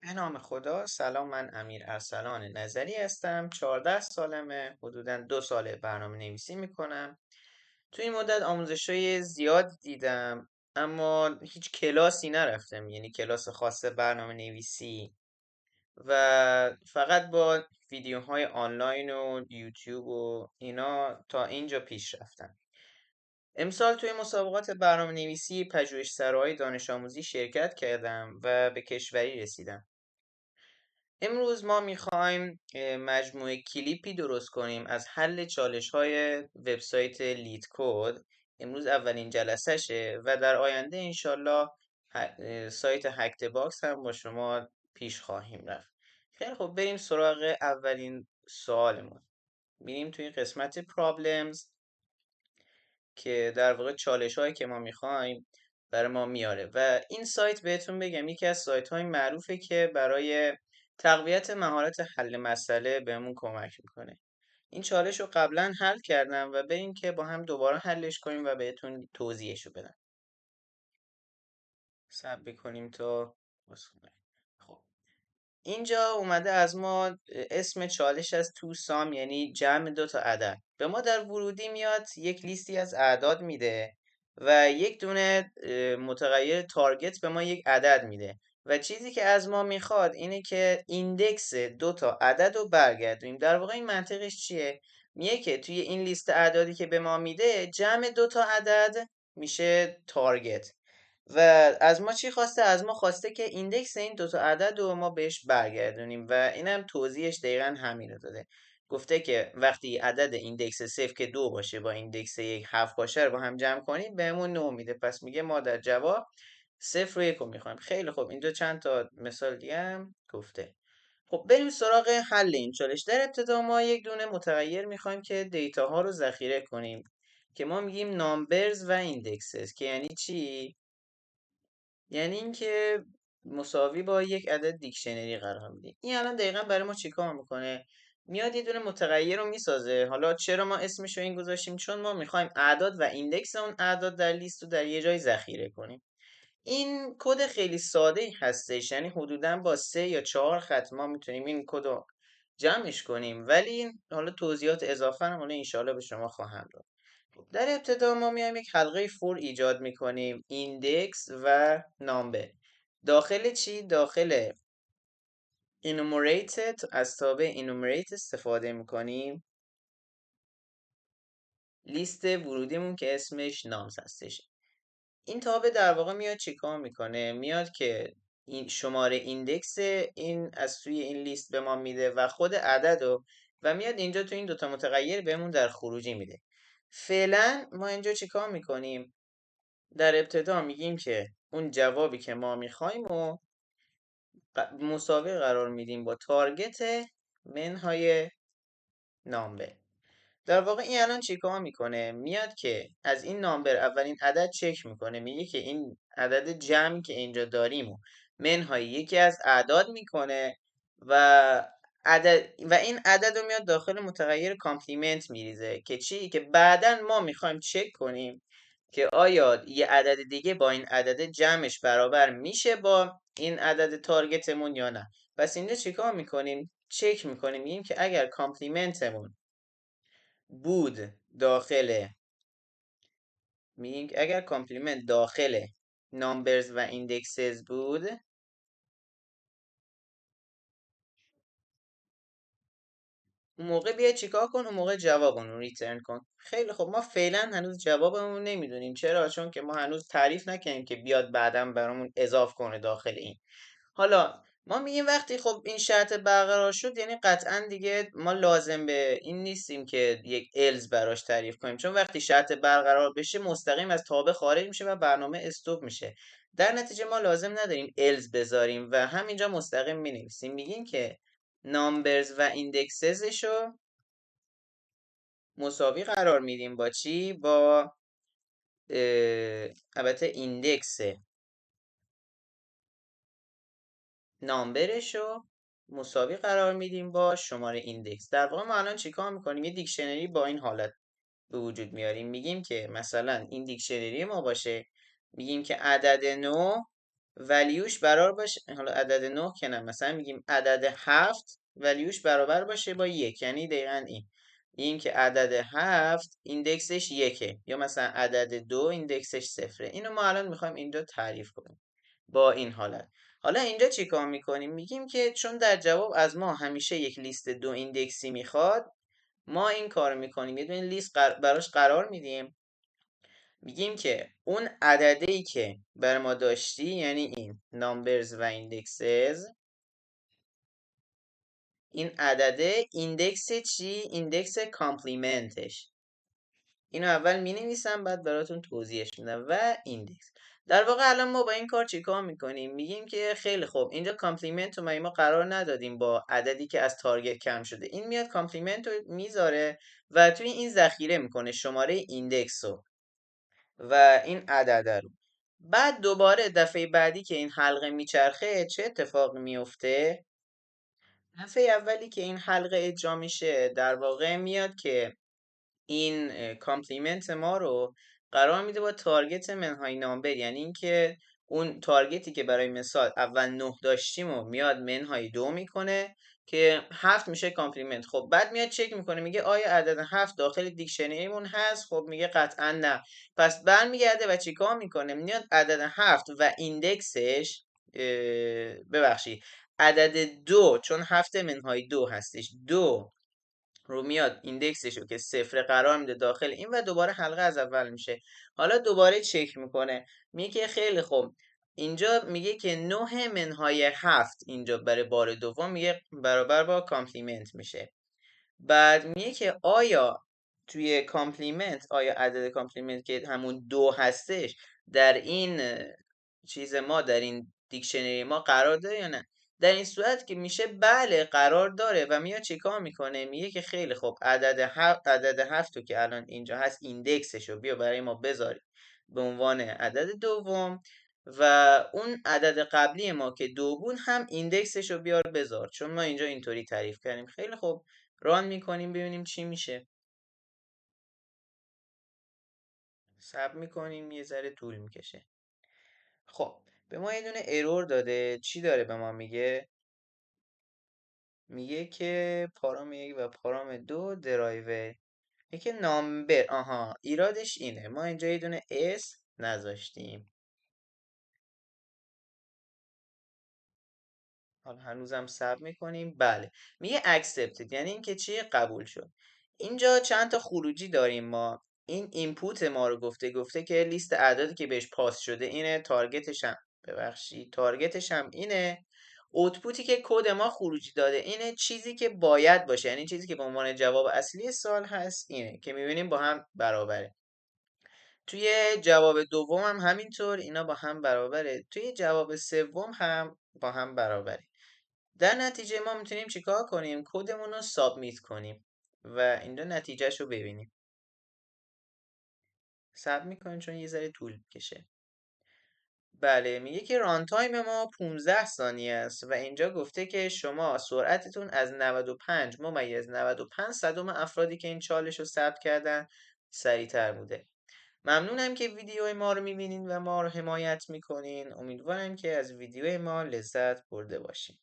به نام خدا. سلام، من امیر ارسلان نظری هستم. 14 سالمه، حدوداً 2 ساله برنامه نویسی میکنم. تو این مدت آموزشای زیاد دیدم، اما هیچ کلاسی نرفتم، یعنی کلاس خاص برنامه نویسی، و فقط با ویدیوهای آنلاین و یوتیوب و اینا تا اینجا پیش رفتم. امسال توی مسابقات برنامه نویسی پژوهشسراهای دانش آموزی شرکت کردم و به کشوری رسیدم. امروز ما میخوایم مجموعه کلیپی درست کنیم از حل چالش‌های وبسایت لید کد. امروز اولین جلسه‌شه و در آینده انشالله سایت هکت باکس هم با شما پیش خواهیم رفت. خیلی خب، بریم سراغ اولین سوالمون. میریم توی قسمت پرابلمز که در واقع چالش‌هایی که ما میخوایم برای ما میاره، و این سایت بهتون بگم یکی از سایت‌های معروفه که برای تقویت مهارت حل مسئله بهمون کمک میکنه. این چالش رو قبلا حل کردم و بریم که با هم دوباره حلش کنیم و بهتون توضیحش رو بدم. صبر کنیم تا باز کنه. خب، اینجا اومده از ما اسم چالش از تو سام، یعنی جمع دو تا عدد. به ما در ورودی میاد یک لیستی از اعداد میده و یک دونه متغیر تارگت به ما یک عدد میده، و چیزی که از ما میخواد اینه که ایندکس دو تا عدد رو برگردونیم. در واقع این منطقش چیه؟ میگه که توی این لیست اعدادی که به ما میده جمع دو تا عدد میشه تارگت، و از ما چی خواسته؟ از ما خواسته که ایندکس این دوتا عدد رو ما بهش برگردونیم، و اینم توضیحش دقیقا همین رو داده. گفته که وقتی عدد ایندکس 0 که 2 باشه با ایندکس 1 7 باشه رو با هم جمع کنیم بهمون 9 میده. پس میگه ما در جواب 0 و 1 رو میخوایم. خیلی خب، اینجا چند تا مثال دیگه هم گفته. خب بریم سراغ حل این چالش. در ابتدا ما یک دونه متغیر میخوایم که دیتا ها رو ذخیره کنیم که ما میگیم نامبرز و ایندکسز، که یعنی چی؟ یعنی اینکه مساوی با یک عدد دیکشنری قرار میدیم. این الان دقیقا برای ما چیکار میکنه؟ میاد یه دونه متغیر رو میسازه. حالا چرا ما اسمش رو این گذاشتیم؟ چون ما میخوایم اعداد و ایندکس اون اعداد در لیست رو در یه جای ذخیره کنیم. این کد خیلی ساده ای هستش، یعنی حدودا با 3 یا 4 خط ما میتونیم این کد رو جمعش کنیم، ولی حالا توضیحات اضافه هم حالا انشالله به شما خواهم داد. در ابتدا ما میایم یک حلقه فور ایجاد میکنیم، ایندکس و نامبر. داخل چی؟ داخل enumerated، از تابع enumerate استفاده میکنیم. لیست ورودیمون که اسمش نامز هستش. این تابع در واقع میاد چیکار میکنه؟ میاد که این شماره ایندکس این از توی این لیست به ما میده و خود عدد رو، و میاد اینجا تو این دوتا متغیر بهمون در خروجی میده. فعلا ما اینجا چیکار میکنیم؟ در ابتدا میگیم که اون جوابی که ما میخوایم و مساوی قرار میدیم با تارگت منهای نامبر. در واقع این الان چیکار میکنه؟ میاد که از این نامبر اولین عدد چک میکنه، میگه که این عدد جمع که اینجا داریم و منهای یکی از اعداد میکنه، و این عدد رو میاد داخل متغیر کامپلیمنت میریزه، که چی؟ که بعدا ما میخوایم چک کنیم که آیا یه عدد دیگه با این عدد جمعش برابر میشه با این عدد تارگتمون یا نه. پس اینجا چیکار میکنیم؟ چک میکنیم، میگیم که اگر کامپلیمنتمون بود داخل، میگیم که اگر کامپلیمنت داخل نامبرز و ایندکسز بود، اون موقع بیا چیکار کن؟ اون موقع جوابمون رو ریترن کن. خیلی خب، ما فعلا هنوز جوابمون نمیدونیم. چرا؟ چون که ما هنوز تعریف نکنیم که بیاد بعدم برامون اضاف کنه داخل این. حالا ما میگیم وقتی خب این شرط برقرار شد، یعنی قطعا دیگه ما لازم به این نیستیم که یک الز براش تعریف کنیم، چون وقتی شرط برقرار بشه مستقیم از تابع خارج میشه و برنامه استوب میشه. در نتیجه ما لازم نداریم الز بذاریم و همینجا مستقیم مینویسیم. میگیم که نامبرز و ایندکسزشو مساوی قرار میدیم با چی؟ با البته ایندکس نامبرشو مساوی قرار میدیم با شماره ایندکس. در واقع ما الان چیکار میکنیم؟ یه دیکشنری با این حالت به وجود میاریم. میگیم که مثلا این دیکشنری ما باشه، میگیم که عدد 9 ولیوش برابر باشه، حالا عدد 9 که نه، مثلا میگیم عدد 7 ولیوش برابر باشه با 1، یعنی دقیقا این که عدد 7 ایندکسش 1، یا مثلا عدد 2 ایندکسش 0. اینو ما الان میخوایم اینجا تعریف کنیم با این حالت. حالا اینجا چی کار میکنیم؟ میگیم که چون در جواب از ما همیشه یک لیست 2 ایندکسی میخواد، ما این کار میکنیم، یه دونه لیست براش قرار میدیم. میگیم که اون عدده ای که بر ما داشتی، یعنی این numbers و indexes، این عدده ایندکس چی؟ ایندکس کامپلیمنتش. اینو اول می نویسم بعد براتون توضیحش میدم. و ایندکس. در واقع الان ما با این کار چیکار میکنیم؟ میگیم که خیلی خوب، اینجا کامپلیمنت رو ما قرار ندادیم با عددی که از تارگت کم شده. این میاد کامپلیمنت رو میذاره و توی این ذخیره میکنه شماره ایندکس رو و این عدده رو. بعد دوباره دفعه بعدی که این حلقه میچرخه چه اتفاقی میفته؟ دفعه اولی که این حلقه اجرا میشه در واقع میاد که این کامپلیمنت ما رو قرار میده با تارگت منهای نامبر، یعنی اینکه اون تارگتی که برای مثال اول 9 داشتیم و میاد منهای 2 میکنه که 7 میشه کامپلیمنت. خب بعد میاد چک میکنه میگه آیا عدد 7 داخل دیکشنریمون هست؟ خب میگه قطعا نه. پس برمیگرده و چیکار میکنه؟ میاد عدد 7 و ایندکسش، ببخشید، عدد 2، چون 7 منهای 2 هستش، 2 رو میاد ایندکسش رو که 0 قرار میده داخل این و دوباره حلقه از اول میشه. حالا دوباره چک میکنه، میگه خیلی خوب، اینجا میگه که 9 منهای 7 اینجا برای بار دوم میگه برابر با کامپلیمنت میشه. بعد میگه که آیا توی کامپلیمنت، آیا عدد کامپلیمنت که همون 2 هستش در این چیز ما، در این دیکشنری ما قرار داره یا نه؟ در این صورت که میشه بله قرار داره و میاد چیکار میکنه؟ میگه که خیلی خوب، عدد 7 رو که الان اینجا هست ایندکسش رو بیا برای ما بذاریم به عنوان عدد دوم و اون عدد قبلی ما که 2 بود هم ایندکسش رو بیار بذار، چون ما اینجا اینطوری تعریف کردیم. خیلی خوب، ران میکنیم ببینیم چی میشه. صبر میکنیم، یه ذره طول میکشه. خب به ما یه دونه ارور داده. چی داره به ما میگه؟ میگه که پارام 1 و پارام 2 درایور. میگه نامبر. آها، ایرادش اینه ما اینجا یه دونه اس نذاشتیم. حالا هنوزم صبر میکنیم. بله، میگه accepted، یعنی اینکه چی؟ قبول شد. اینجا چند تا خروجی داریم ما. این اینپوت ما رو گفته که لیست اعدادی که بهش پاس شده اینه، تارگتش هم اینه. اوتپوتی که کد ما خروجی داده اینه، چیزی که باید باشه، یعنی چیزی که به عنوان جواب اصلی سوال هست اینه که میبینیم با هم برابره. توی جواب دوم هم همینطور اینا با هم برابره، توی جواب سوم هم با هم برابره. در نتیجه ما میتونیم چیکار کنیم؟ کدمون رو سابمیت کنیم و اینجا نتیجهش رو ببینیم. صبر میکنیم چون یه ذره طول کشه. بله، میگه که ران تایم ما 15 ثانیه است و اینجا گفته که شما سرعتتون از 95 ممیز 95 صدم افرادی که این چالش رو ثبت کردن سریعتر بوده. ممنونم که ویدیو ما رو میبینین و ما رو حمایت میکنین. امیدوارم که از ویدیو ما لذت برده باشین.